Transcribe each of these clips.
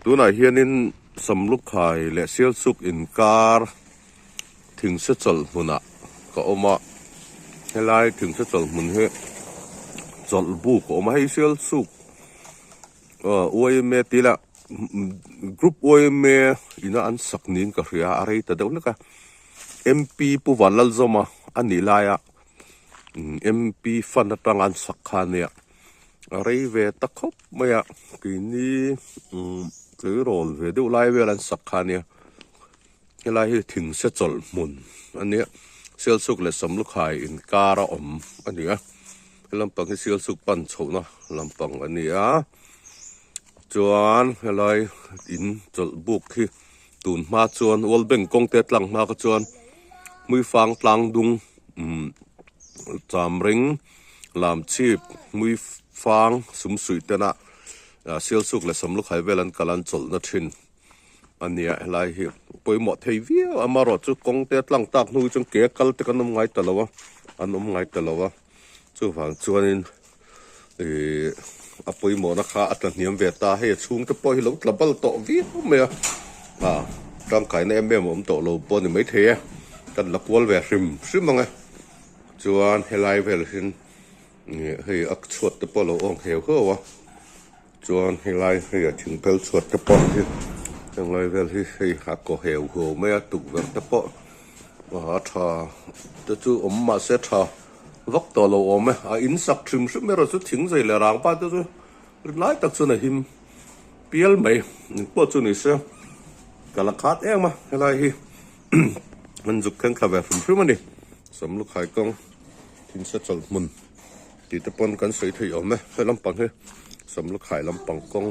ตัวไหนเฮียนินสำลุกไข่และเสียสุกอินการถึงเสจลมุนะก็ออกมาให้ไล่ถึงเสจลมุนเฮจลบุกออกมาให้เสียสุกอวยเมตีละกรุ๊ปอวยเมอินะอันสักนินก็เรียอะไรแต่เดี๋ยวนี้ก็ MP ผู้วันละจอมาอันนี้ลายMP ฟันตั้งอันสักขันเนี่ยอะไรเวตะคบไม่อะกินนี่คือโรลเวดูไล่เวลันสักขันเนี่ยไล่ถึงเสจลมุนอันเนี้ยเสียสุกและสำลุกไข่อินการะอมอันเนี้ยลำปังที่เสียสุกปั่นโฉนะลำปังอันเนี้ยจวนอะไรอินจลบุกที่ตูนมาจวนวอลเบงกงเตตลังมาก็จวนมือฟังตลังดุงจามริงลามชีบมือฟังสมสุยเตนะเสียสุกและสำลุกไข่เวลันกาลันจลนัทินอันเนี้ยอะไรเหี้ยไปหมดเทียอามารอดจุกงเตตลังตักนูจงเกะกัลตะกันนมไงตะละวะอันนมไงตะละวะจูฟังจวนินอภัยหมอนะคะอัตเนียมเวตาให้ชุ่มจะปล่อยหลงกลับบ้านต่อวิ่งเมียร่างกายในเอ็มผมต่อเราปนไม่เทียกันลักวอลเวริมซึ่งมั้งไงจวนให้ไล่เวลินให้อักชวดจะปล่อยเราอ่องเหวเขาวะจวนให้ไล่ให้ถึงเพลชวดจะปล่อยที่จังไรเวลิให้หักก็เหวหัวไม่ตุกเวจะปล่อยมาหาทาจะจู่มาเสียทาวักตัวเราอมไหมอินสักถึงซึ่งไม่รู้สึกถึงใจเลยร่างป้าตัวไล่ตักส่วนหิมเปียลไหมปวดส่วนนี้เสียกะละคัดเองมาอะไรฮีมันจุกขันขับแบบฝุ่นพื้นมันดิสำลุกไข่กงทิ้งเสจลมุนตีตะปนกันสวยถี่อมไหมให้ลำปังให้สำลุกไข่ลำปังกง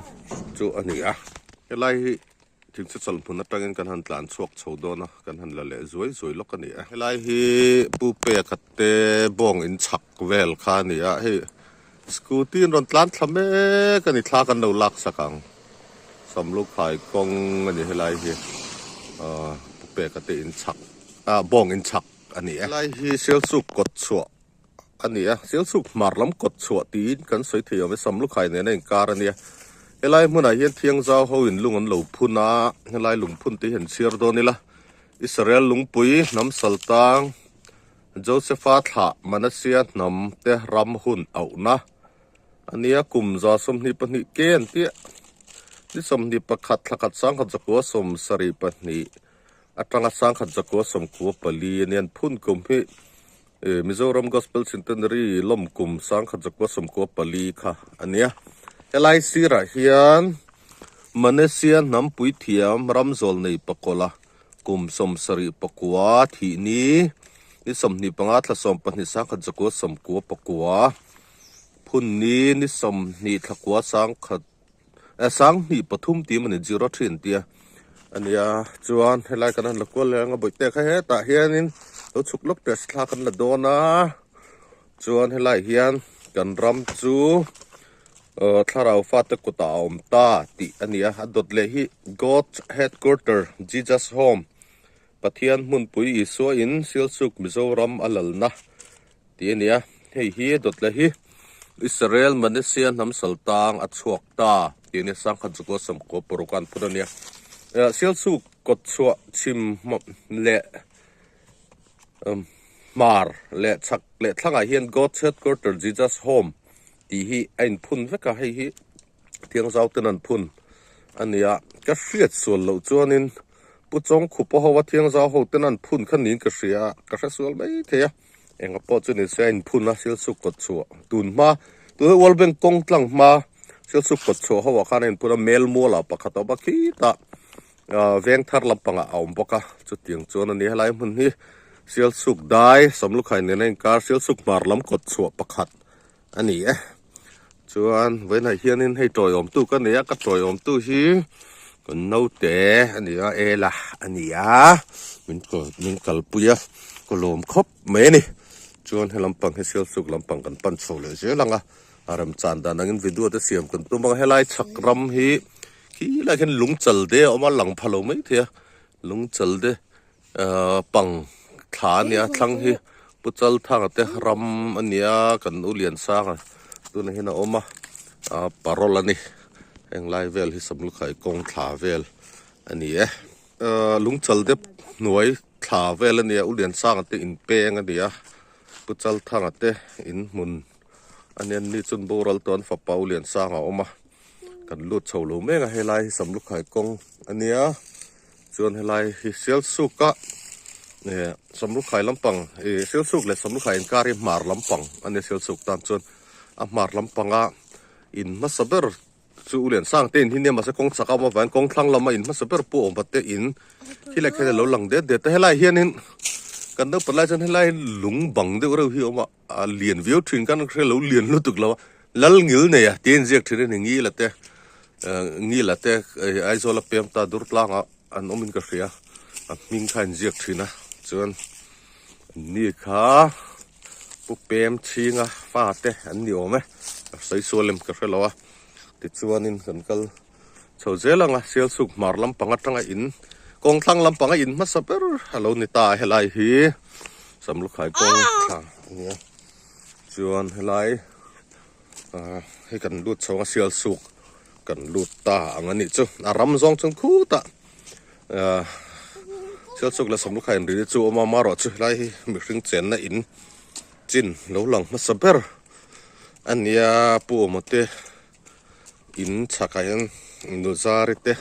จู่อันนี้อะไรถึงเสจลมุนนั่งกันหันหลานชวกโฉดนะกันหันละเละสวยล็อกกันนี่อะไรฮีปูเปียกัดเตบองอินฉักเวลคานี่ให้สกูตี้รถล้านทำเมกันนี่ทากันเราลักสักครั้งสำลุกไข่กงอันนี้อะไรฮีปูเปียกัดเตอินฉักบองอินฉักอันนี้อะไรฮีเสียวสุกกดชัวอันนี้เสียวสุกมาล้ำกดชัวตีนกันสวยถี่เอาไปสำลุกไข่เนี่ยในการอันนี้อะไรเมื่อไหร่เห็นเที่ยงเจ้าเขาเห็นลุงอันหลูพุ่นนะอะไรลุงพุ่นที่เห็นเชียร์โดนี่ละอิสราเอลลุงปุยน้ำสัลตังโจเซฟาธะมาเลเซียน้ำเตะรำหุ่นเอานะอันนี้กลุ่มจอสมนิปนิเกนเตี้ยนี่สมนิปขัดหลักสังขัดจักรวสมสริปนิอัตรังสังขัดจักรวสมกัวปลีเนียนพุ่นกลุ่มที่มิโซรัมกอสเปลซินเทนรีล้มกลุ่มสังขัดจักรวสมกัวปลีค่ะอันนี้อะไรสิระเฮียนมาเลเซียน้ำปุยเทียมรำโจลในปะกละกุมสมสริปะกัวที่นี้นิสมนิปังอัตละสมปนิสังขัดจักรสมกัวปะกัวพุ่นนี้นิสมนิทักวสังขัดสังนิปทุมตีมันจิรอทินเตียอันนี้จวนให้ไล่กันนั่นละกัวเลยงบุยเตะให้ตาเฮียนินเราฉุกลบเตะสลากันละโดนะจวนให้ไล่เฮียนกันรำจูถ้าเราฟาดกุตาอมตาติอันนี้ดดเลยฮี God Headquarter Jesus Home ปะเทียนมุนปุยอิสวอินเซียลสุกมิโซรัมอัลลนะทีนี้ให้ฮีดดเลยฮีอิสราเอลมาเลเซียน้ำสัลตังอัดชวกตาทีนี้สังขัดจุกสมกปรุกันพุทธเนี่ยเซียลสุกกดชัวชิมเละมาร์เละชักเละทั้งไอเฮียน God Headquarter Jesus Homeที่ฮีไอ้พุ่นสักให้ฮีเที่ยงเช้าตนั้นพุ่นอันนี้ก็เสียดส่วนเราจวนนินปุจงขุปหัวเที่ยงเช้าเขาตนั้นพุ่นขันนินก็เสียก็เสียส่วนไม่เทียเองก็ปอจนินเสียไอ้พุ่นนะเสียสุกกดชัวตุนมาตัววอลเบงกงตั้งมาเสียสุกกดชัวเขาว่าขันนินพุ่นเมลมัวละปะขัดบักขี้ตาเวียงทาร์ลำปังเอาปะกะจุดเที่ยงจวนอันนี้อะไรมันนี่เสียสุกได้สำลุกไข่ในนั้นการเสียสุกมาล้ำกดชัวปะขัดอันนี้จวนเว้นให้เฮียนินให้จอยอมตู้ก็เนี่ยก็จอยอมตู้สิก็นู่เตะอันนี้ละอันนี้มันกัลปุยก็ลมคบเมนี่จวนให้ลำปังให้เสียสุกลำปังกันปั้นโชว์เลยเสียหลังอารมณ์จานดานังวิดีโอจะเสียมกันตัวมันให้ไล่ชักรำฮีขี้ไล่เห็นลุงจัลเดออกมาหลังพะโลไม่เทียลุงจัลเดปังขาเนี่ยทั้งฮีปุจจัลทางเตะรำอันนี้กันอุเลียนสร้างตัวนี้นะออกมาปารอลนี่ eng lai vel hi samlu khai kong thla vel ani lungchal dep nuai thla vel ani ulian sang ate in peng ani puchal thang ate in mun anian ni chun boral ton fa paulian sang a oma kan lut cholo menga helai samlu khai kong ania chuan helai hi sel suka ne samlu khai lampang sel suk le samlu khai in kari mar lampang ania sel suk tan chuan a mar lampanga in masaber chu ulian sang ten hi ne ma se kong chaka ma van kong thlang lama in masaber pu om batte in hi le khele lo lang de te helai hian in kan no palai chan helai lung bang de ro hi oma lian view thin kan khe lo lian lu tuk lo lal ngil ne ya ten jek thire ne ngi la te ai zo la pem ta dur tlanga an omin ka khia ming khan jek thina chuan ni kha pu pem chinga fa te an ni ome sai solem ka khelo a ti chuanin kan kal chho zelanga sel suk mar lam panga tanga in kong thlang lam panga in ma saper halo ni ta helai hi samlu khai kong thlang nia chuan helai he kan lut chawng sel suk kan lut ta angani chu aram zong chung khu ta sel suk la samlu khai ri chu ma maro chu lai mi hring chen na in chin lo lang ma saper ania pu mote in chakayan nu zarite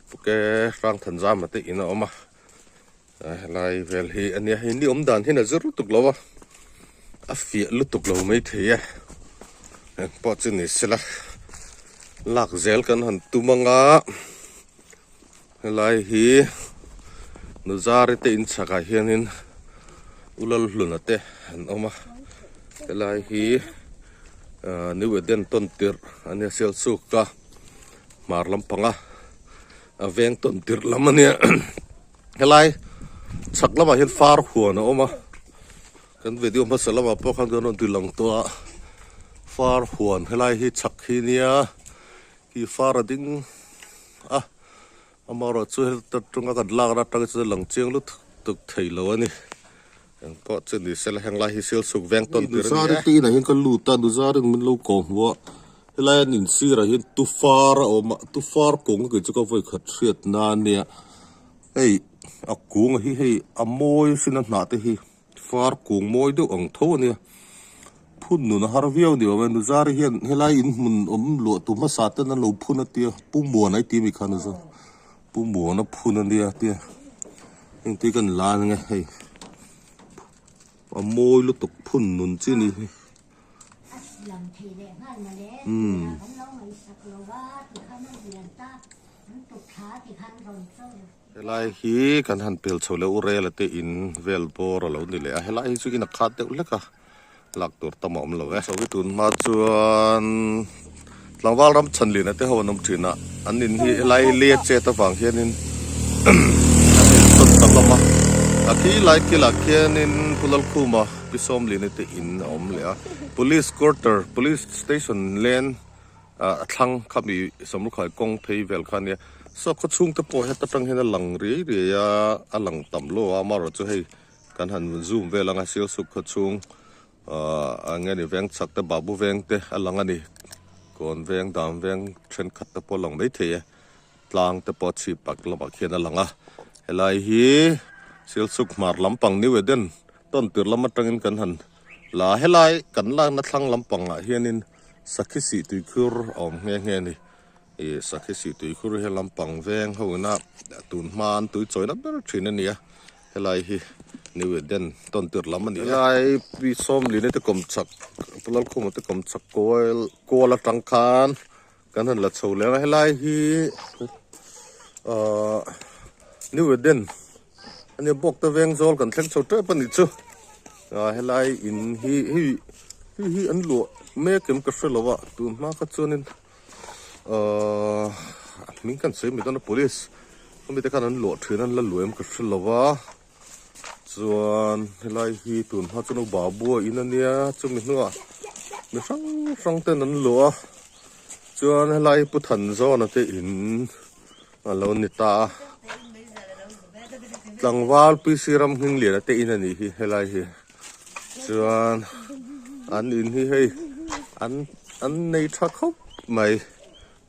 puke rang than jam ate in oma lai vel hi ania hi ni dan hin azur tuk lawa a fi lutuk lo mai theya po chini sila lak zel kan han tumanga lai hi nu zarite in chaka hianin ulal lunate an oma lai hi ni weden ton tir ania sel suka mar lampanga aveng ton tir lamania helai chaklama hin far huana oma kan video masalama po kan don dulang to far huan helai hi chak hi nia hi far ding amaro chu ta tunga kan lag ra ta chu lang cheng lu tuk thailo ani po chu ni sel hang lai hi sel suk veng ton tir ni ti na hin kan lu ta du za ring min lo ko wa helai nin sira hin tu far kong ke chu ka voi khat riat na nia ei a kung hi a moi sin na te hi far kung moi do ang tho nia phun nu na har viau ni wa nu zar hian helai in mun lo tu ma sa ta na lo phun na tia pu mo nai ti mi khan zo pu mo na phun nia tia eng ti kan la nge hei a moi lu tuk phun nun chi ni helai hi kan han pel chole ure la te in vel bor lo ni le helai hi chu in a khat te leka lak tur tamom lo so wi tun ma chuan tlangwal ram chanli na te ho nam thina anin hi helai le che ta wang hianin tot tamama aki like ki lakhianin pulal khuma pisom line te in om le police quarter police station len thlang khami samlu khai kong phei vel khania so ko chung te po heta tang hena lang ri ya alang tam lo amaro chu hei kan han zoom velanga sil suk kho chung angani veng chak te babu veng te alangani kon veng dam veng thren khat te po lang mai the tlang te po chi pak lo ba khian alanga helai hi sil suk mar lampang ni weden ton tir lama tangin kan han la helai kan la na thlang lampang a hianin sakhisi tuikhur om nge ni sakhisi tuikhur he lampang veng hona tun man tui choina ber thina nia helai hi ni weden ton tir lama ni helai pi som li ne te kom chak pulal khum te kom chak ko la tang khan kan han la chole helai hi ni weden ani bok ta veng zol kan thleng chote pani chu helai in hi an lo me kem ka shlowa tu ma ka chunin min kan sei mi don police mi te kan an lo thrin an la luem ka shlowa chuan helai hi tun ha chunu babu in ania chumi nuwa mi sang ten an lo chuan helai pu than zo na te in alo ni ta tlangwal pi siram hing le te in ani hi helai hi chuan an in hi hei an nei tha khop mai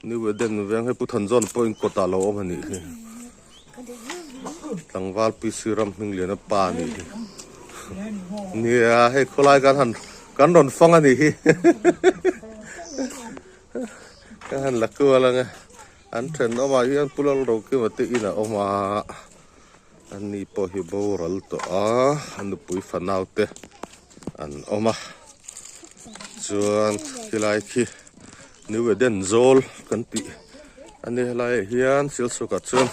นี่เวเดนเวียงให้ผู้ทันจอนปอยกดตาโลมันนี่ตั้งวาลปีศิรำหนึ่งเหรียญป่านี่เนี่ยให้คนไล่กันหันกันโดนฟังอันนี้กันหันลักตัวละไงอันเทนออกมาที่อันปุลโลกิมาตีน่ะออกมาอันนี้พอฮิบอรัลตัวอันนี้ปุยฟันเอาเตะอันออกมาส่วนที่ไล่ที่นี่เวเดนโซลกันปีอันนี้ไล่เฮียนสิลสุกัดส่วน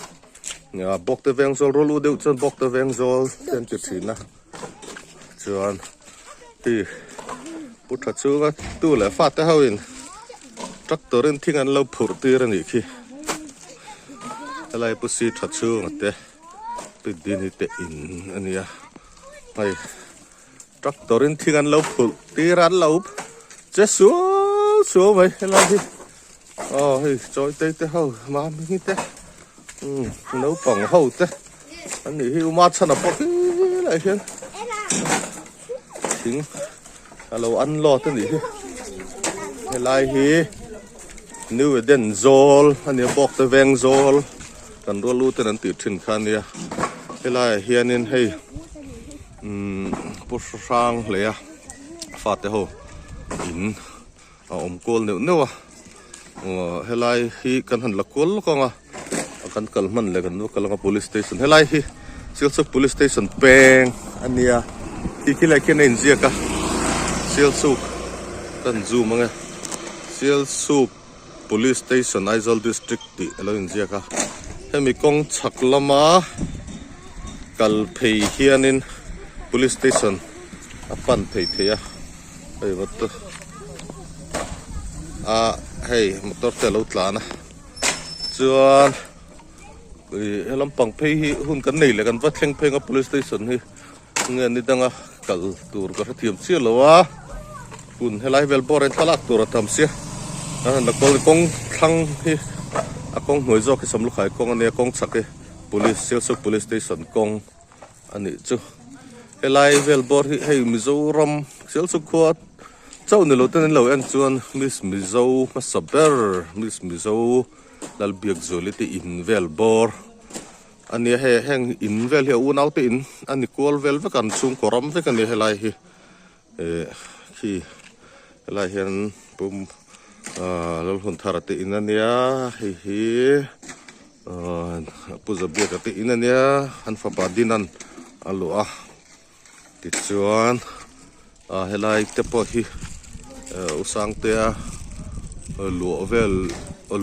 เนี่ยบอกเตะเวงโซลรู้เดี๋ยวส่วนบอกเตะเวงโซลเต็มจุดสินะส่วนที่พุทธชูก็ตู้เหลือฟาดเท่าอินจักตัวเรื่องที่งั้นเราผูกตีรันอีกทีอะไรพุทธิทัดชูก็เตะติดดินเตะอินอันนี้ไปจักตัวเรื่องที่งั้นเราผูกตีรันเราจะสู้ไหมอะไรที่อ๋อเฮ้ยจอยเตะเท่ามาไม่เตะnấu bằng hậu thế anh ấy hiểu mát sao nó bốc lại chứ chính lâu ăn lo thế này cái lại hi nếu đến zol anh ấy bốc tới ven zol cần đua lú tới anh tự trình khăn đi cái lại hi nên hay bút sang lấy phát thế hồ in côn nếu cái lại hi cần hẳn là côn không à kan kalman le kan kalanga police station helai hi silsuk police station peng ania ikila ken zia ka silsuk kan zoom anga silsuk police station Aizawl district ti alo in zia ka hemi kong chaklama kal phei hianin police station apan thei theya ei wat hey motor te lo tlana chuan làm bằng pay hi hun kan nei le kan va thleng pay nga police station hi nge ni danga kal tur ka thiam sia lowa hun helai vel boren thalak tur tam sia an la kol kong thang hi a kong hoi zo ke samlu khai kong ane kong chake police silsuk police station kong ani chu helai vel bor hi hei mizoram silsuk khuat chau ni lo ten lo an chuan miss mizo ma saber miss mizo lal biak zoliti in vel bor ani he heng in vel he un auto in ani kol vel ve kan chung koram ve kan he lai hi hi lai hen pum lol hun tharate in ania hi puza biak ate in ania han fa badinan alu ti chuan he lai te po hi usang te lu vel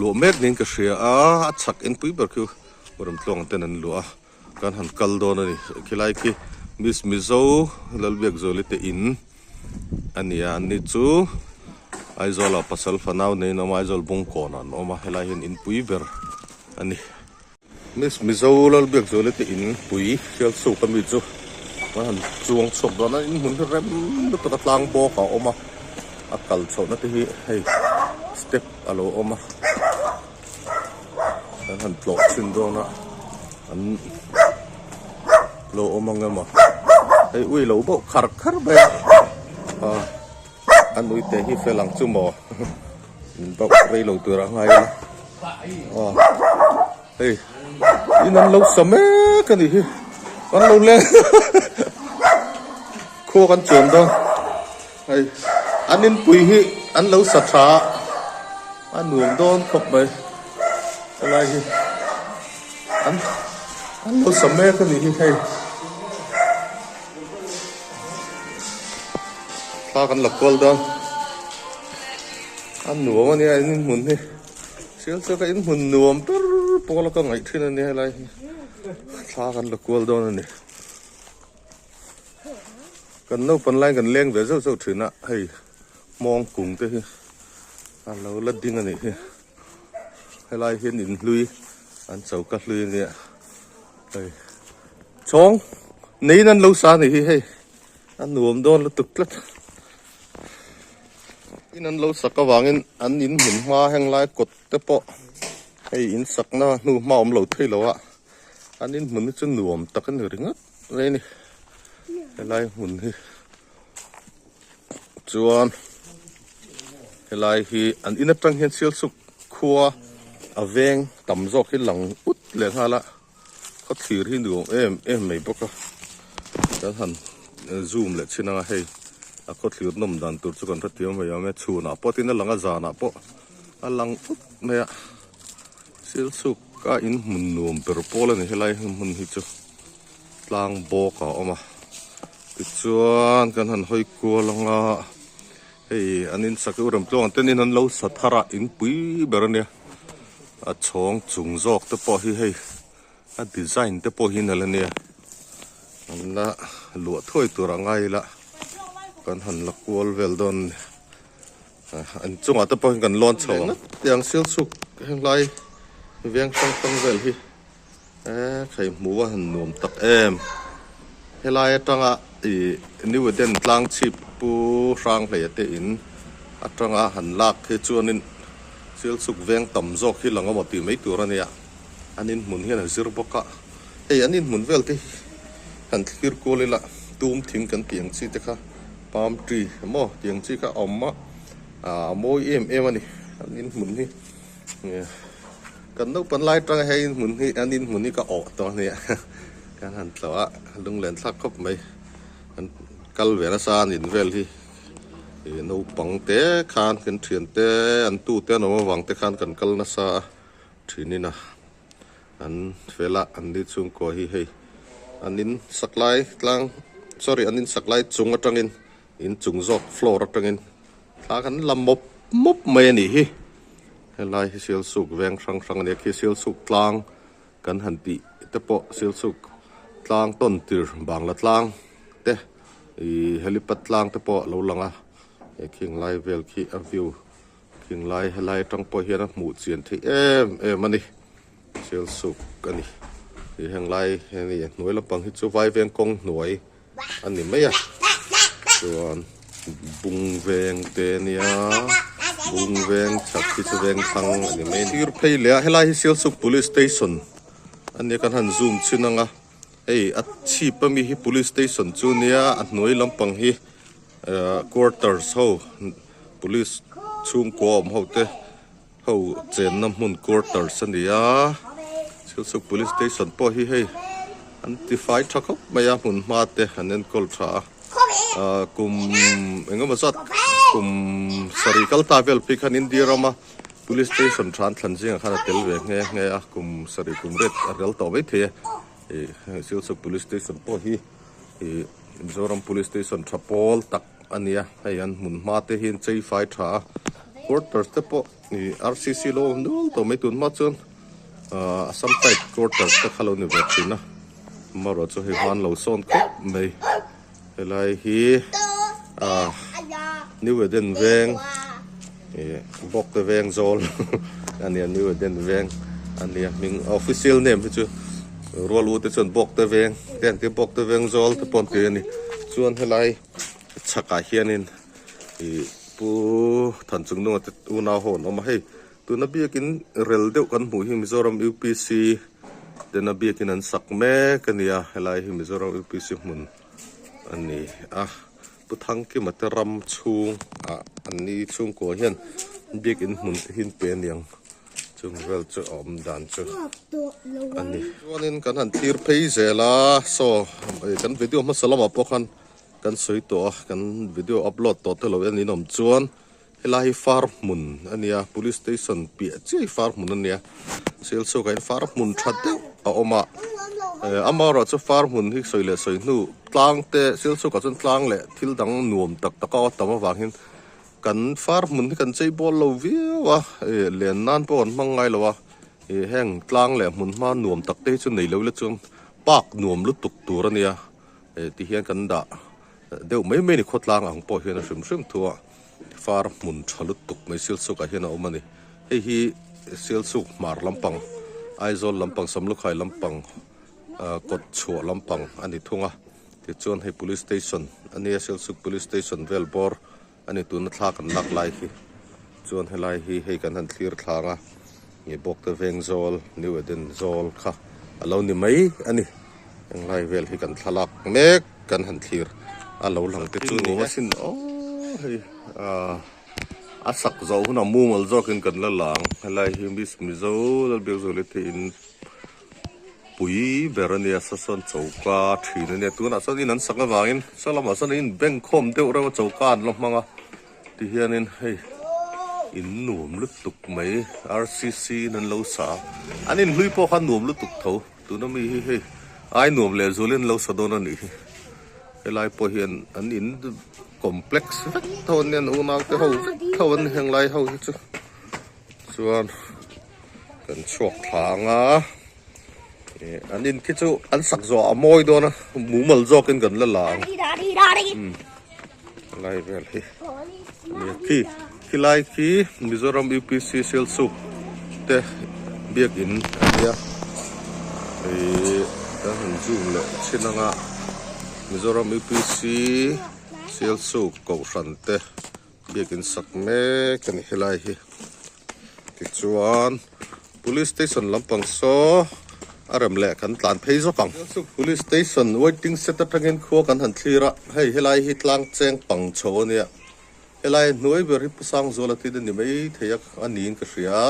lu mek ning ka shria chak en pui ber khu ram tlong ten an lu kan han kal don ani khilai ki miss mizo lal biak zoli te in ania ni chu Aizawl a pasal fanau nei no Aizawl bung kon an oma helai hin in pui ber ani miss mizo lal biak zoli te in pui khel su ka mi chu han chuang chok don in hun rem ta tlang bo ka oma akal chona te hi hei step alo oma han plot sin do na an lo oma ngama ei ui lo bo khar be an ui te hi felang chu mo bo rei lo tu ra ngai ei in an lo same ka ni hi an lo le kho kan chon do ei an in pui hi an lo sa tha an nuông don khop mai lai hi an lo same ka ni hi hay ta kan lokol don an nuông ani an mun hi sil sa ka in mun nuông tur pol ka ngai thin ani lai hi ta kan lokol don ani kan no pan lai kan leng ve zo zo thina hay mong cùng te hi an lo la ding ani hi helai hian in lui an chau ka lui ni ei chong nei nan lo sa ni hi hei an nuam don la tuk tlat in an lo saka wangin an in hin ma heng lai kot te po hei in sakna nu ma om lo thei lo a an in mun chu nuam takan ringat re ni helai hun hi chuan helai hi an in atang hian sil suk ครัวเวงต่ำจอกที่หลังอุดเลยฮะละเขาถือที่ดูไม่บอกก็จะทันซูมเลยชินะให้เขาถือนมดันตัวจุกันทัดเทียมไปยังไม่ชูนะพอที่นั่นหลังก็จานะพอหลังอุดไม่อะเสียสุกก็อินมันนวมเปรย์โป้เลยนี่ให้ไรมันฮิจูลางโบกออกมาติดจวนกันหันหอยกัวลงอ่ะเฮ้ยอันนี้สักอุดมจ้องแต่นี่นั่นเราสัทธาอินปุยเบรเนี่ยช่องจุงจอกแต่พอให้ดีไซน์แต่พอให้นั่นแหละเนี่ยอันละหลวดถ้วยตัวร่างไงละกันหันละกัวเวลดอนอันจงแต่พอกันล้อนช่องอย่างเสียสุกแห่งไรเวียงตั้งเวลที่ไข่หมูว่าหันนวมตักเอ็มเฮลัยจังอ่ะนี่ว่าเด่นล้างชิบปูร่างเลยแต่อินจังอ่ะหันลากให้จวนนินเสียสุกเวียงต่ำจอกที่หลังก็หมดตีไม่ตัวเนี่ยอันนี้หมุนเห็นสิรบกะอันนี้หมุนเวลที่หันคิดกูเลยละตูมทิ้งกันเตียงซีแต่ค่ะปามตรีหม้อเตียงซีก็อมมะโมยเอ็มอันนี้หมุนนี่กันต้องเป็นไล่จังให้หมุนนี่อันนี้หมุนนี่ก็ออกตัวเนี่ยการหันแต่ว่าลุงเล่นสักครบไหมกัลเวรสานินเวลที่นูปังเตะคานกันเถียนเตะอันตู้เตะนมาวังเตะคานกันกัลนัสาทีนี้นะอันเวลาอันนี้จุงก็ให้อันนี้สักไล่กลาง sorry อันนี้สักไล่จุงอัตงินจุงจอกฟลอร์อัตงินถ้ากันลำมบเมนี่ฮิไล่เสียสุกแวงครั้งเนี่ยคือเสียสุกกลางกันหันติแต่พอเสียสุกกลางต้นตีบางละกลางเตะเฮลิปัดกลางแต่พอเราลังคิงไล่เวลคีอวิวคิงไล่ตั้งพอเฮียนะหมู่เจียนที่มันนี่เสียสุกกันนี่ที่แห่งไล่นี่หน่วยลำปังฮิจูไวเวียงกงหน่วยอันนี้ไม่อะส่วนบุงเวียงเตนียบุงเวียงชักที่จะเวียงทางอันนี้ไม่ที่รถเพลย์เลยให้ไล่เสียสุก police station อันนี้กันหันซูมชินังอัดชีพมีที่ police station จูเนียอันหน่วยลำปังที่quarters เขา police ชุมกอมเขาเตะเขาเจนน้ำมัน quarters นี่เสียสุก police station พอที่อันที่ไฟชักเขาไม่ยากมันมาเตะอันนั้นก็ช้ากลุ่มเองก็มาสัตกลุ่มสริกัลตาเวลพิคันอินเดียรามา police station ทรานทันจิงข้าเตลเวงเงี้ยกลุ่มสริกลุ่มเร็ดเรลต่อไว้เถอะเสียสุก police station พอที่มิโซรัม police station ทับพอลตักอันนี้ให้อันมุนมาเตหินใจไฟช้า quarters เตปนี่ RCC โลนู้นตัวไม่ตุนมาจนสัมผัส quarters เตขลุ่นแบบนี้นะมารอจะให้วันเราส่งก็ไม่อะไรฮีนิวเดนเวงบอกเดเวงโซลอันนี้นิวเดนเวงอันนี้มิง official name พี่จูรัวรู้แต่ส่วนบอกเดเวงเดนที่บอกเดเวงโซลที่ปนเกนี่ส่วนอะไรชักอาเฮียนินผู้ทันจึงนู้นอุณาหอนเอามาให้ตัวนับเบี้ยกินเรลเดียวกันหมู่ฮิมิโซรัม UPC เดนนับเบี้ยกินอันสักแม่กันเนี่ยอะไรฮิมิโซรัม UPC มุนอันนี้พุทธังกิมัตรำชุงอันนี้ชุงกัวเฮียนเบียกินมุนหินเป็นยังชุงเวลจะอมดันจุอันนี้วันนี้กันหันทีร์เพย์เซล่าโซ่กันวิดีโอมาสลับมาพวกกันสวยตัวกันวิดีโออัพโหลดตัวเราอันนี้นมจวนเฮลาฮิฟาร์มุนอันนี้ police station เปียจีฟาร์มุนอันนี้เซลโซ่กันฟาร์มุนชัดเดียวเอามาอามาเราจะฟาร์มุนที่สวยเลยสวยนู่กลางเตะเซลสุกับจนกลางเลยที่ดังหน่วมตักตะก้อตะมาวางหินกันฟาร์มุนที่กันใจบอลเราวิวะเลียนนั่นปอนมังไงล่ะวะแห้งกลางเลยมุนมาหน่วมตักเตะจนไหนเราเลยจนปากหน่วมลุตุกตัวเนี่ยที่เฮียนกันด่าเดี๋ยวไม่นี่โคตรลางอ่างปอเฮียนซึมทัวฟาร์มุนชลุตุกไม่เซลสุกับเฮียนเอามันนี่ฮีเซลสุกมาร์ลำปังไอโซลลำปังสำลุกไข่ลำปังกดชัวลำปังอันนี้ทุ่งที่จวนให้ police station อันนี้เซลสุก police station เวลบอร์อันนี้ตัวนักล่ากันลักไล่ที่จวนให้ไล่ให้กันทันทีร์ทางนี่บอกเตเวงโซลนิวเดนโซลค่ะเรานี่ไม่อันนี้ยังไล่เวลให้กันทลักเมกกันทันทีร์เราหลังที่จวนนี้สินโอ้ย a sak zo huna mu mal zo kin kan la lang lai hi bis mi zo la be zo le te in pui berania sa son chauka thina ne tu na sa in an sanga wangin salama san in bank khom te ura chauka an lo manga ti hianin hei in nuam lu tuk mai RCC nan lo sa anin hlui po khan nuam lu tuk tho tu na mi hei ai nuam le zulin lo sa don ani lai po hian an in complex thon nen una te ho thon heng lai ho chu chuan kan chok thanga an in ki chu an sak zo a moi do na mu mal zo kin kan la lang lai vel hi ki lai ki Mizoram UPC sel su te biak in ya ta han zoom le chinanga Mizoram UPC sel su ko san te biak in sak me kan hilai hi ti chuan police station lampang so aram le kan tlan phei zo pang police station waiting set atangin kho kan han thira hei helai hi tlang cheng pang chho nia helai noi ber hi pusang zo la ti ni mai theyak anin ka ria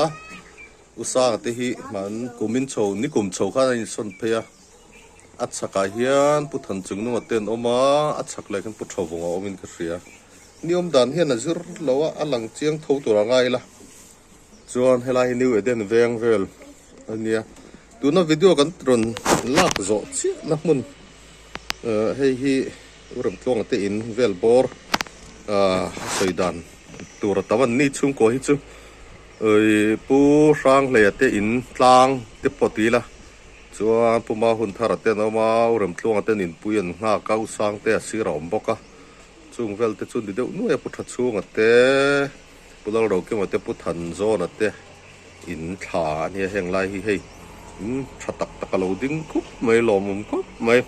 usang te hi man kumin chho ni kum chho kha in son pheya achaka hian puthan chung nu ten oma achak le kan pu tho bonga omin ka ria niom dan hian azur lowa alang chiang tho tura ngai la chuan helai new eden veng vel ania tuna video kan tron lak zo chi na mun hei hi uram tlong te in vel bor soidan tur tawan ni chung ko hi chu pu sang le te in tlang te potila chuan puma hun thara te no ma uram tlong te in puyan nga kau sang te asirom boka chung vel te chun de nu e putha chung ate pulal ro ke ma te puthan zo na te in tha ni heng lai hi hei thatak takalo ding kup mai lomum kup mai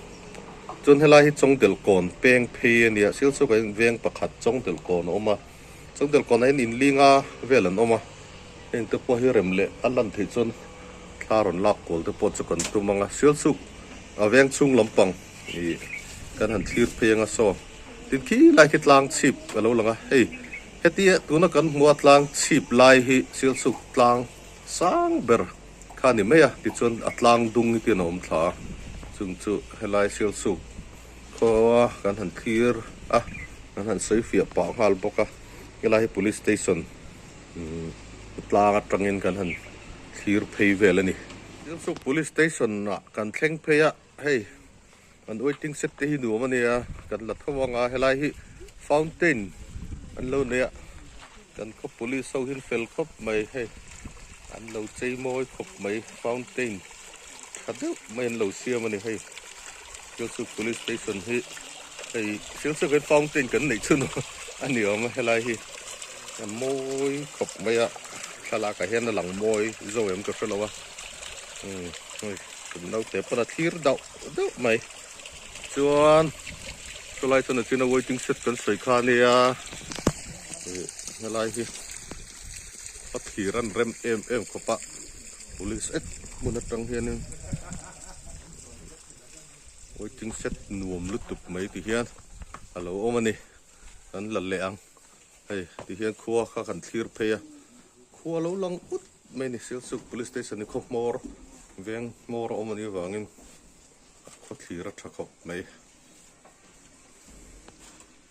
chun helai hi chong del kon peng phe ania sil so ka veng pakhat chong del kon oma chong del kon in linga velan oma eng te po hi remle alan thei chun tharon lak kol te po chu kan tumanga sil su aveng chung lampang i kan han thlir phenga so tin ki lai ki tlang chip alo langa hei hetia tuna kan muat lang chip lai hi sil su tlang sang ber khani meya ti chun atlang dung ti nom thla chung chu helai sel su kho kan han thir kan han sei fia pa hal boka helai police station tlang atangin kan han thir phei vel ani sel su police station na kan thleng pheya hei an waiting set te hi nu mania kan la thawanga helai hi fountain an lo ne kan ko police so hin fel khop mai hei an lo chei moi khop mai fountain khadu mai an lo sia mani hei su police station hi hei su cái fountain kan nei chun ani ma helai hi moi khop mai a khala ka hian lang moi zo em ka shalawa no te para thir dau mai chuan lai chun a china waiting set kan sei kha nia helai hi pathiran rem em khopa police mun atang hian waiting set nuam lutup mai ti hian alo omani an la le ang hei ti hian khuwa kha kan thlir pheya khuwa lo lang ut mai ni silsuk police station ni khop mor veng mor omani wangin kho thira thakop mai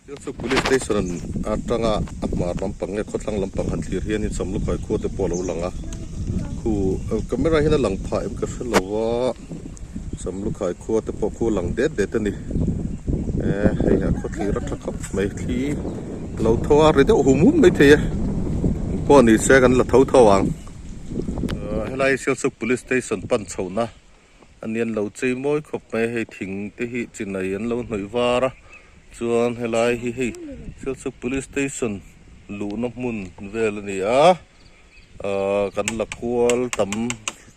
silsuk police station atanga amar lampang nge khotlang lampang han thlir hian in samlu khai kho te polo langa khu camera hina lang pha em ka hlowa samlu khai kho te po khu lang de tani hei ha kho thira thakop mai thi lo thoa ri de humum mai the po ni se kan la tho thawang helai silsuk police station pan chhona anian lo chei moi khop mai hei thing te hi chinai an lo hnoi wara chuan helai hi hei silsuk police station lu na mun vel ni kan la kual tam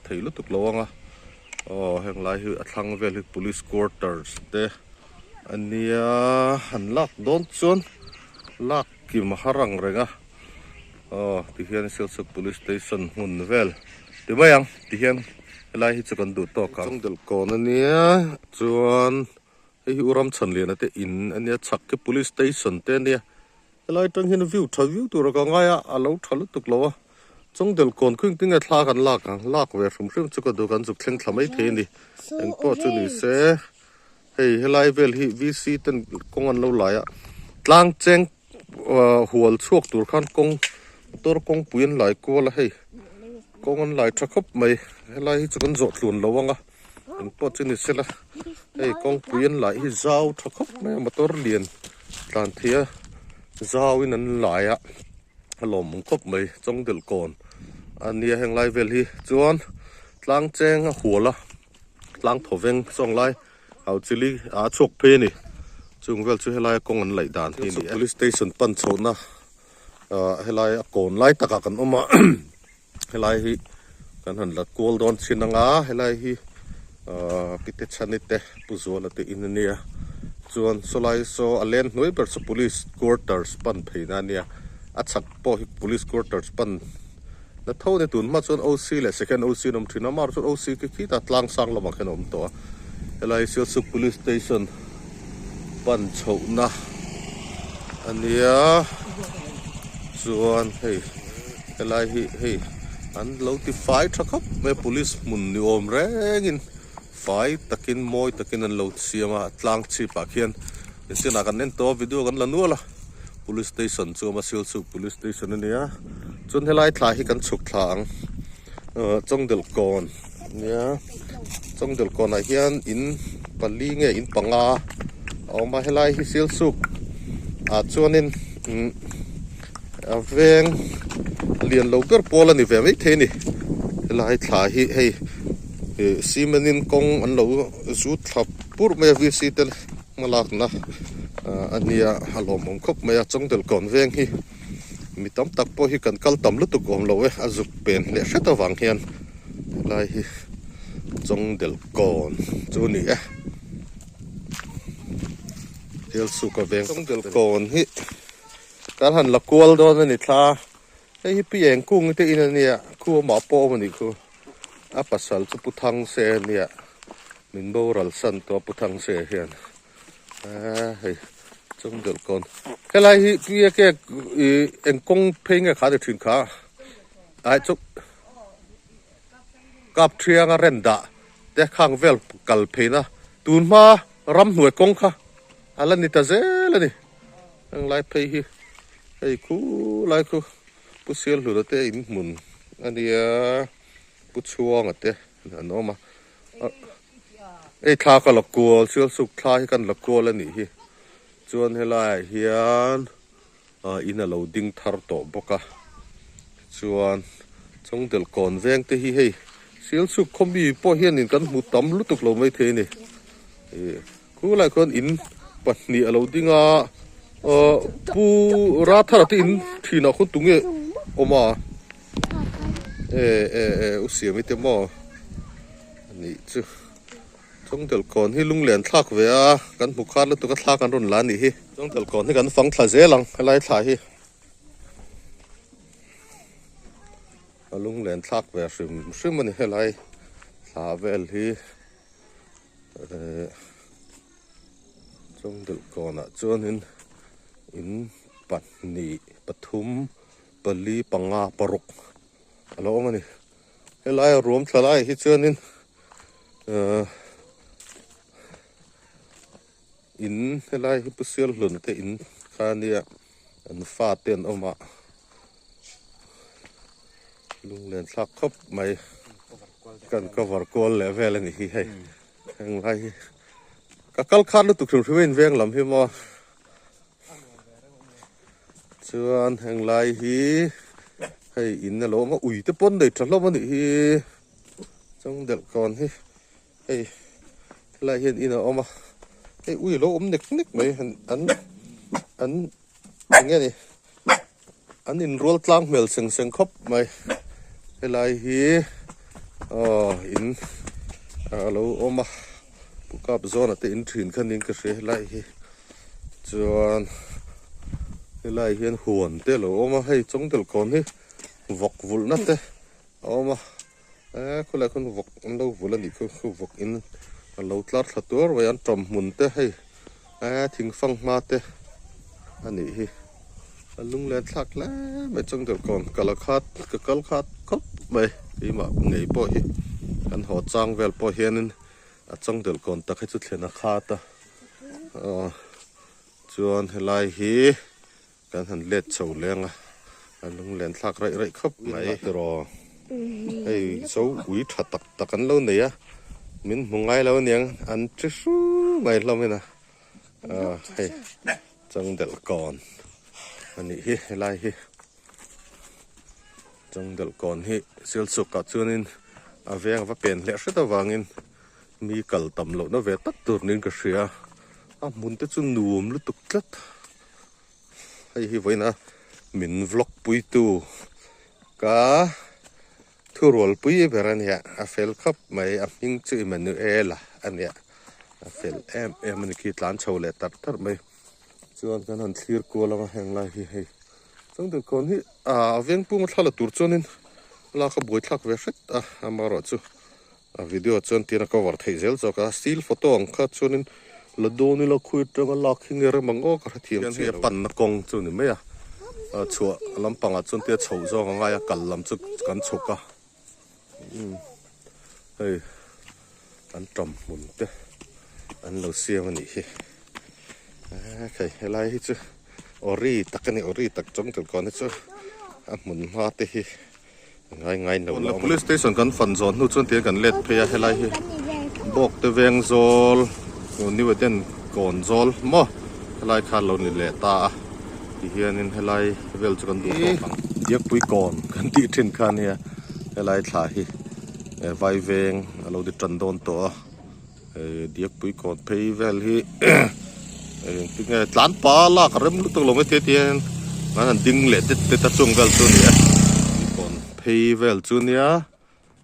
theilu tuk lawanga heng lai hi athlang vel hi police quarters te ania han lak don chuan lak ki maharang renga ti hian silsuk police station mun vel ti mayang ti hian helai hi chakan du to ka chong del kon ania chuan hei uram chan lian ate in ania chak ke police station te ania lại trong hiện view thầu view tụi nó ngay à lâu thầu lúc tục lâu trong del còn khuyên tiếng thlaกันlากvề sum sum chu ka du kan zuk thleng thlamai the ni en po chu ni se hei helai vel hi vc ten kong an lo lai a tlang cheng hual chuak tur khan kong tor kong puin lai ko la hei kong an lai thakop mai helai hi chu kan zo tlun lo wanga en po chu ni se la hei kong puin lai hi zau thakop mai motor lian tlan thia zau in an lai a lom khop mai trong del kon anh nia heng lai vel hi chuan tlang cheng hula tlang thoveng song lai au chili a chok phe ni chung vel chu helai kong an lai dan hi ni police station pan chona helai a kon lai taka kan oma helai hi kan han la kol don chinanga helai hi pite chanite puzola te inania chuan solai so alen noi per so police quarters pan pheina nia achak po hi police quarters pan na thau ne tun ma chon OC le second OC nom thina mar chon OC ki ta tlang sang lama khenom to helai sil su police station pan chona ania chuan hei helai hi an notify thakap me police mun ni om rengin fai takin moi takin an lo siama tlang chi pa khian sina kan nen to video kan la nuala police station chu ma sil su police station ania chun helai thla hi kan chuk thlang chongdel kon nia chongdel kon a hian in pali nge in panga ma helai hi sil su a chuanin veng lian lo ber pola ni ve mai the ni helai thla hi hei simenin kong an lo zu thap pur me vi si tel malak na ania halom om khop me chongdel kon veng hi mi tam tak po hi kan kal tam lu tu kom lo we azuk pen le hret awang hian lai hi chongdel kon chu ni hel su ka veng chongdel kon hi kan han la kwal do na ni thla hei pi eng kung te in ania khu ma po mani khu a pasal chu puthang se nia min boral san to puthang se hian hei chongdel kon helai hi pia ke eng kong pheng kha de thin kha ai chuk kap thiang a renda te khang vel kal pheina tun ma ram hnuai kong kha ala ni ta zel ani ang lai phei hi ei khu lai khu pu sel hlu te in mun ania pu chuang ate no ma ei thla ka la kol sel suk thla hi kan la kol ani hi chuan helai hian in a loading thar to boka chuan chongdel kon veng te hi hei sil su khombi po hian in kan mu tam lu tuk lo mai the ni khu lai kon in patni a loading a pu ra thar te in thina khun tunge oma usiami te mo ni chu chongdel kon hi lunglen thlak ve a kan mu khan lu tu ka thlak an ron la ni hi chongdel kon hi kan fang thla zelang helai thla hi lunglen thlak ve shrim ani helai thla vel hi chongdel kon a chuanin in patni pathum pali panga paruk alo mani helai rom thlai hi chuanin in helai hi pusial hlun te in khania an fa ten oma lunglen thak khop mai kan cover kol level ani hi hei heng lai ka kal khan lu tu khruin veng lam hi mo chuan heng lai hi hei in na lo ma ui te pon dei thlo ma ni hi chongdel kon hi hei lai hian in a oma hei ui lo nek mai an nghe ni an in roll tlang mel seng khop mai helai hi in alo oma pukap zona te in thin khanin ka hre helai hi chuan helai hian huan te lo oma hei chongdel kon hi vok vul na te oma khula khun vok an lo vul ani khu vok in lo tlar thlatur wayan trom mun te hei thing fang ma te ani hi lung lên thắc lá mấy trong được còn cả là khát cả cල් khát khóc mấy cái mà ngày bỏ hi anh họ trang về bỏ hi nên trong được còn ta cái chút lên là khát ta chuan lại hi cái thằng lết sầu lên anh lung lên thắc rải khóc mấy rồi hey số quý thật tặc tặc anh lâu này á mình mong ai lâu nè anh chứ số mày lâu mới nè hey trong được còn anh hi lại hi trong được còn hi siêu sụp cả cho nên về và bền lẽ rất là vàng mi cẩn tầm lộ nó về tất tụt nên cái sữa muốn tới chung nuông lúc tục chất hay hi vậy nè mình vlog bui tu cả thu rồi bui về anh ya phèn khắp mấy những chữ mình nữa là anh ya phèn em mình khi tán châu lệ tắt tắt mấy chuan kan han thlir ko lama heng lai hi hei chung de kon hi veng pung thala tur chonin la kha boi thak ve hret amaro chu video chon tina cover thei zel choka still photo ang kha chonin la doni la khui tanga la khinger mango ka thiam che pan na kong chu ni me chua lampanga chon tia chho zo nga ya kal lam chu kan choka hei an tram mun te an lo siam ani hi cái lại hết chứ ori tắc cái này ori tắc trong từ con hết chứ muốn hoa thì ngay ngay đầu là police station gần phần zone nút chân tiền gần lết phải hay lại bọc từ veng zol như vậy tên còn zol mà lại khá lâu lệ ta thì hiện nên hay lại về cho con đủ bằng giấc bụi còn gần đi trên khan here hay lại thả hi vai veng lâu đi trần đôn tổ giấc bụi còn pay về hi cái lán pa la cái rem lúc tôi làm cái tiền mà anh đinh lệ tết ta chung về chỗ này còn pay về chỗ này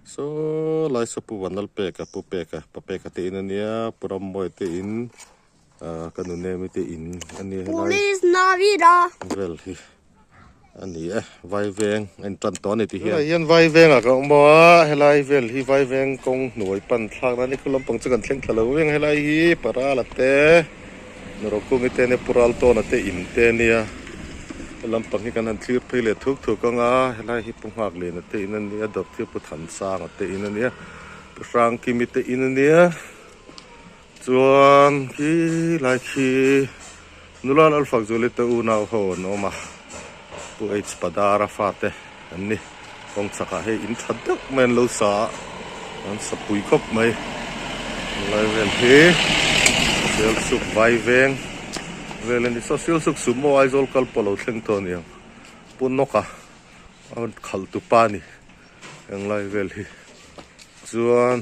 số lại số pu vanal pe cả tiền này pram boy tiền cái nụ này mới tiền anh này Police Navida về thì anh này vai veng anh trần toán này thì hiện vai veng à các ông hay lại về thì vai veng công nổi pan thang này cứ làm bằng chắc cần thèn thà lâu veng hay lại hi para là te nó có cái tên Pural to là tên in tên nia làm bằng cái căn thlir phê lệ thuốc con hay là hi pung hạc liền là tên in nia đọc thlir bút thần sang là tên in nia sang kim tên in nia chuan khi lại khi nulan alpha rồi lệ u nào hồ nó mà bu h padara fate anh ni con saka hay in thật đắc men lâu sa anh sập bụi khóc mày lại về thế siêu suk vai veng về lên đi siêu suk sumo ai zol kal polo theng to ni pun noka an khal tu pa ni ang lai vel hi chuan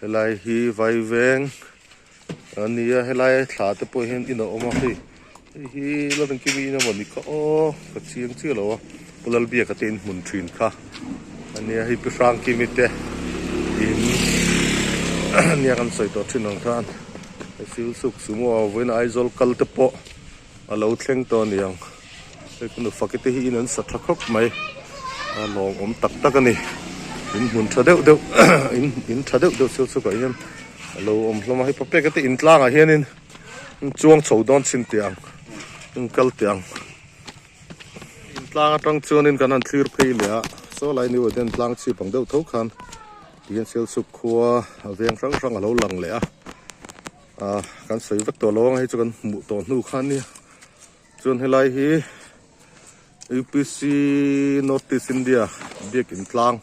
helai hi vai veng ania helai thla te po hen ino oma hi lo dang kimi na moni ka o ka chiang chi lo pulal bia ka tin mun thin kha ania hi pi sang kimi te in ania kan soi to thin ang than siêu suk sumo với ai zol kal te po alo thleng to niang cái nu fakete hi in sa thakop mai long tak tak ani in mun thadeu deu in thadeu deu siêu suk ai alo lama hi pape ka te in tlang a hian in chuang chho don chin tiang in kal tiang in tlang atang chuan in kan an thlir phei le so lai ni den tlang chi pang deu tho khan tian siêu suk khuwa veng rang rang alo lang le kan soi vek to long hay cho kan mu to nu khan ni chun helai hi UPC Notice India biak in tlang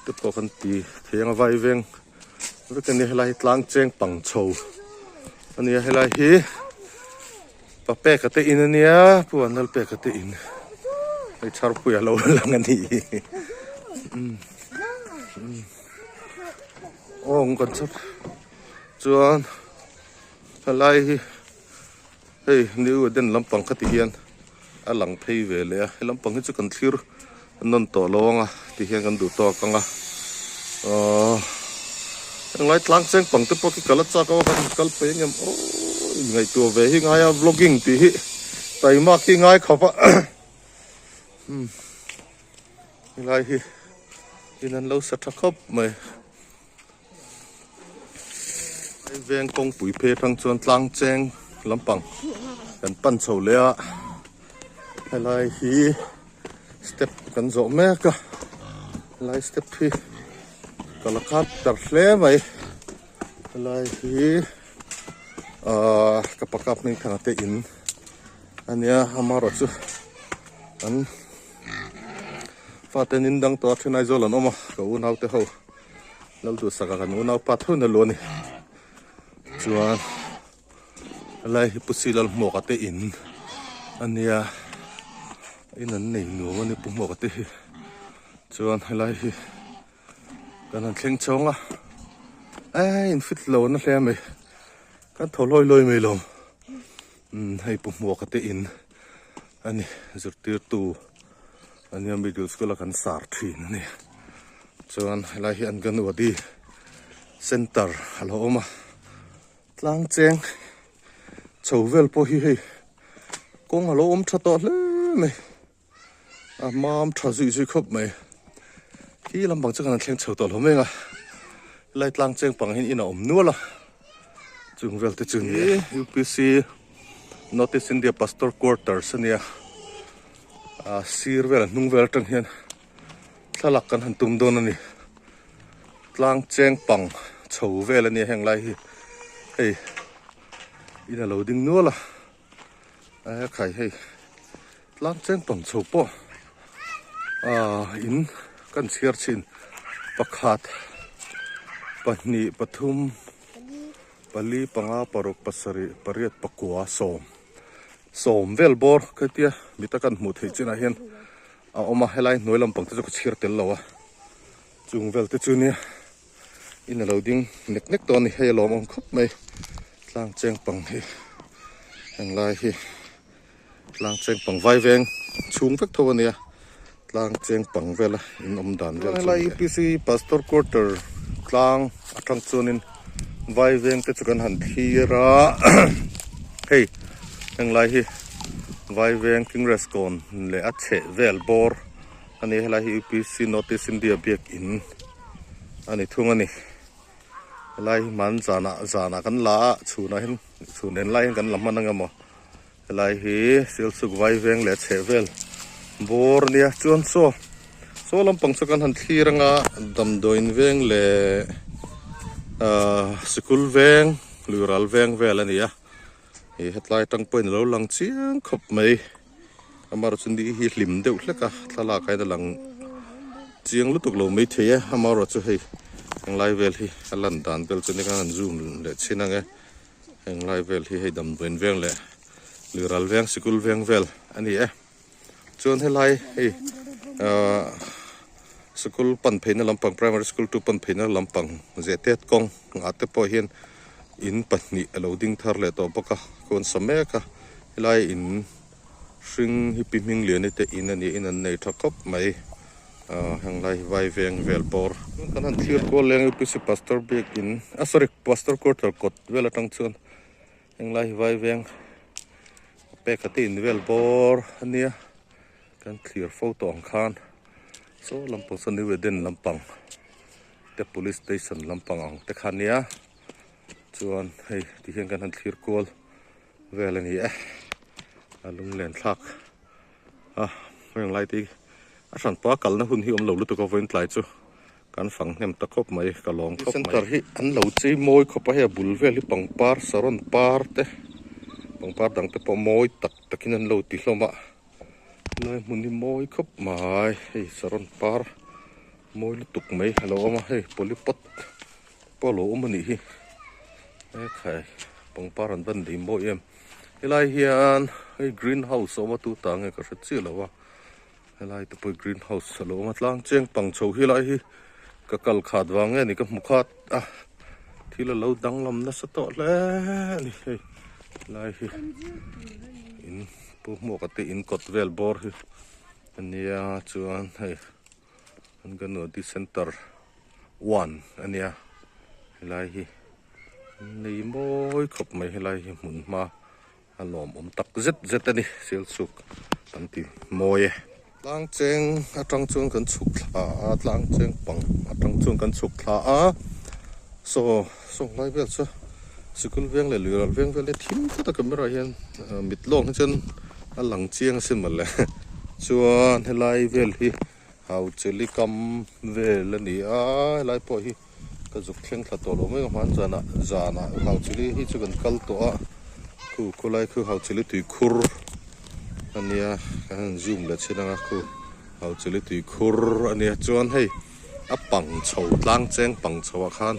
te ko kan ti theng vai veng vek kan ni helai tlang cheng pang chho ani helai hi pa pe ka te in ania puanal pe ka te in ai char pu ya lo lang ani ong kan chap chuan lại hey nếu đến làm bằng cái tiền làm pay vềเลยlàm bằng cái chút cần thưa non to long thì hiện cần đủ to con ngay lang sen bằng tới cái cái lát có cái pay nhầm ngày tua về hi ngay vlogging thì tại mà khi ngay khóc lại hi nên lâu sát khóc mày veng công bụi phê thằng chuan tlang cheng lampang kan pan chho le hay là hi step kan zo me ka lai step hi kalakat tarhle mai lai hi kapakap ning thangate in ania amaro chu an faten in dang to thinai zolan oma ka unau te ho lau tu saka kan unau pathu na lo ni chuan lai hi pusilal mokate in ania inan nei nu ni pu mokate hi chuan lai hi kan thleng chonga in fit lo na hle mai kan tholoi loi mai lo hei pu mokate in ani zurtir tu ania middle school kan sar thin ni chuan lai hi an kan wadi center halo oma tlang cheng chauvel po hi hei kong halo om tha to hle mai mam tha zui khop mai ki lambang cha kan thleng chau to lo menga lai tlang cheng pang hin ina om nuala chung vel te chun UPC Notice India Pastor Quarters ania sir vel nung vel tang hian thalak kan han tum don ani tlang cheng pang chau vel ani heng lai hi hei ina loading nuala khai hei tlang cheng pang chau po in kan chiar chin pakhat pahni pathum pali panga parok pasari pariat pakua som vel bor katia mitakan mu thei china hian oma helai noilam pang te chu chhir tel lawa chung vel te chunia in loading nek to ni hei lom khop mai tlang cheng pang hi heng lai hi tlang cheng pang vai veng chung vek tho ania tlang cheng pang vela in om dan vel lai UPC Pastor Quarter tlang atang chunin vai veng te chukan han thira hey heng lai hi vai veng king reskon le a che vel bor ani helai hi UPC Notice India biak in ani thung ani lai man zana kan la chuna hin chunen lai kan lamman anga mo helai hi sil suk vai veng le che vel bor nia chuan so lampang chukan han thiranga damdoin veng le school veng lural veng vel ania hi hetlai tang point lo lang chiang khop mai amar chundi hi hlim deuh hleka thala kai da lang chiang lutuk lo mai theya amaro chu hei heng lai vel hi alan dan bel chuni kan zoom le chinange heng lai vel hi hei dam doin veng le lural veng school veng vel ani chuan helai hei school pan pheina lampang primary school tu pan pheina lampang zetet kong ate po hian in pahni loading thar le to baka kon sameka helai in string hi piming lian te in ani in an nei thakop mai hang lai vai veng vel bor kan han thir ko leng UPC Pastor bek in sorry Pastor Quarter kot vela tang chun hang lai vai veng pekatin vel bor ania kan clear photo ang khan so lampang sani weden lampang te police station lampang ang te khania chuan hei ti hian kan han thlir kol vel ani alung len thak reng lai ti a san pa kal na hun hi om lo lu to ko voin tlai chu kan fang nem ta khop mai ka long khop mai center hi an lo chei moi khopa he bul vel hi pangpar saron par te pangpar dang te po moi takin an lo ti hloma lai mun ni moi khop mai hei saron par moi lu tuk mai halo ma hei polipot polo mani hi khai pangpar an ban dei mo em helai hian hei greenhouse oma tu tang ka hre chi lawa helai te poi greenhouse halo ma tlang cheng pang chho helai hi ka kal khat wange ni ka mukhat thila lo dang lam na sa to le ni hei lai hi in pu mo ka te in kot vel bor hi ania chuan hei an gano di center 1 ania helai hi nei moi khop mai helai hi mun ma alom tak zet ani sel suk tanti moye tlang cheng atang chung kan chuk thla tlang cheng pang atang chung kan chuk thla so lai vel so school veng le lural veng vel le thim ta camera hian mit long chen lang chiang sin mal le chuan helai vel hi hau cheli kam vel ani a helai po hi ka zuk thleng thla to lo mai man zana hau cheli hi chu kan kal to a khu kulai khu hau cheli tui khur ania kan zoom la china khu hau cheli tui khur ania chuan hei a pang chho tlang cheng pang chho khan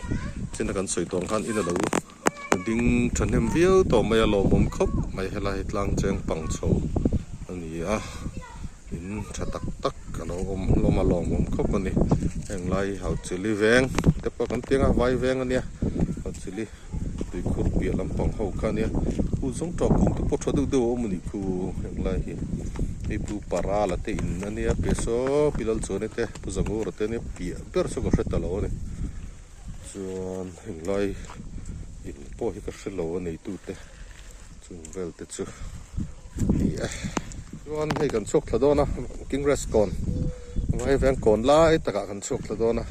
china kan soi tong khan ina lo ding thanem viau to mai lo mom khop mai helai tlang cheng pang chho ani a in tha tak tak kan om lo ma long mom khop ani eng lai hau chili veng te pa kan tinga vai veng ania hau chili tui khur pia lampang ho khania u song to kung to po thodu do omni khu eng lai hi ei pu para la te in ania peso pilal chone te pu zangu ro te ne pia per so ko hretalo ne chuan eng lai in po hi ka hrelo nei tu te chung vel te chu ni a chuan hei kan chok thladona king rest kon vai veng kon lai taka kan chok thladona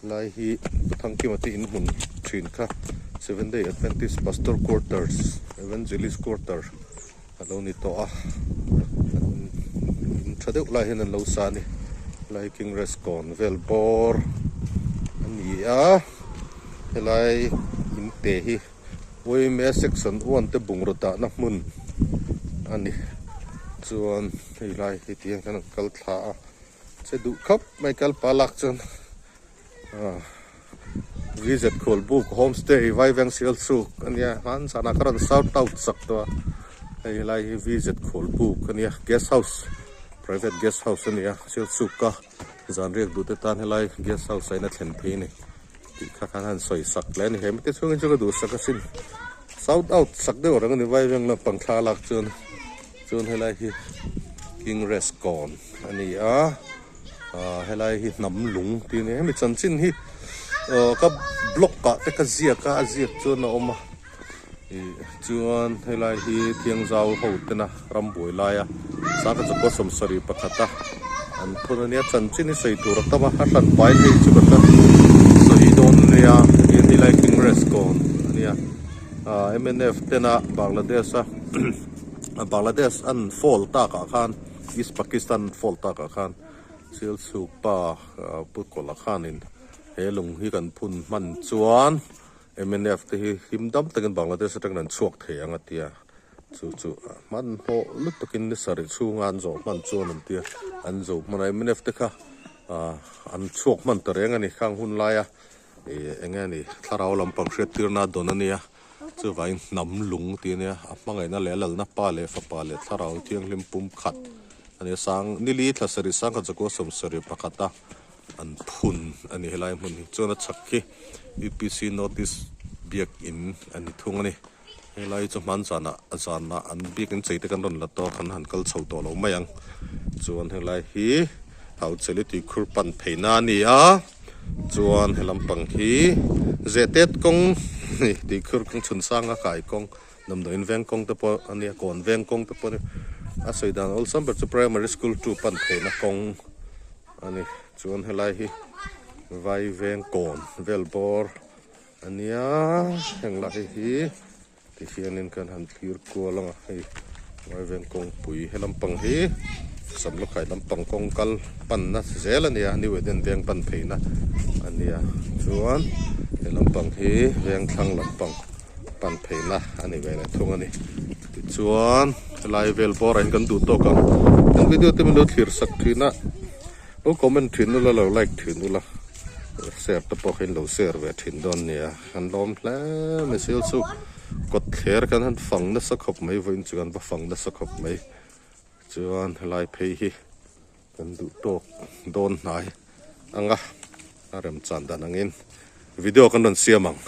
lai hi pathang ki mati in mun thin kha 7 day Adventist pastor quarters evangelist quarter alo ni to a thadeu lai hin an lo sa ni lai king rest kon vel bor ani a helai in te hi voi me section 1 te bungrota na mun ani chuan helai hi tiang kan kal thla che du khap mai kal palak chun visit khol book homestay vai veng sial su ania han sana karan south out sak to helai hi visit khol book ania guest house private guest house ania sial su ka zan rek du te tan helai guest house aina thlen phe ni kha khan han soi sak le ni hem te chung chu du sak sin south out sak de orang ni vai veng la pangthla lak chun helai hi king rest kon ani a helai hi nam lung ti ne mi chan chin hi ka block ka te ka zia chuan na oma chuan helai hi thiang zau ho te na ramboi laia sa ka chako som sari pakhata an phun ania chan chin ni sei tur tama ha hlan pai hi chu ka soi don nia helai king rest kon ania MNF te na Bangladesh an fall ta ka khan East Pakistan fall ta ka khan sil su pa put ko la khan in helung hi kan phun man chuan MNF te hi himdam takin Bangladesh tak nan chuak the anga tia chu man ho lut takin ni sari chungan zo man chuan an tia an zo man MNF te kha an chuak man tareng ani khang hun laia enga ni tharau lampang hret tirna don ania chu vai nam lung ti nia apangai na lelal na pa le fa pa le tharau thiang lim pum khat ani sang nili thlasari sang ka chako som sari pakata an phun ani helai mun chona chakki EPC notice biak in ani thung ani helai chu man chana azana an biak in cheite kan ron la to khan han kal chho to lo mayang chuan helai hi hau cheli ti khur pan pheina ni a chuan helam pang hi zetet kong ti khur kong chun sanga kai kong nam do in veng kong te po ani kon veng kong te po a soidan ol samber chu primary school tu pan pheina kong ani chuan helai hi vai veng kon velbor ania henglai hi ti hianin kan han thlir ko langa hei vai veng kong pui helam pang hi samlo khai lampang kong kal pan na zel ania ni weden veng pan pheina ania chuan helam pang hi veng thlang lampang pan pheina ani vena thung ani ti chuan lai velbor an kan du to kan video te mi lo thlir sak thina o comment thin nu la lo like thin nu la share to pokhin lo share ve thin don nia an lom hle mesil su kot kher kan han fang na sakhop mai voin chuan ba fang na sakhop mai chuan helai phei hi kan du to don nai anga arem chan dan angin video kan don siamang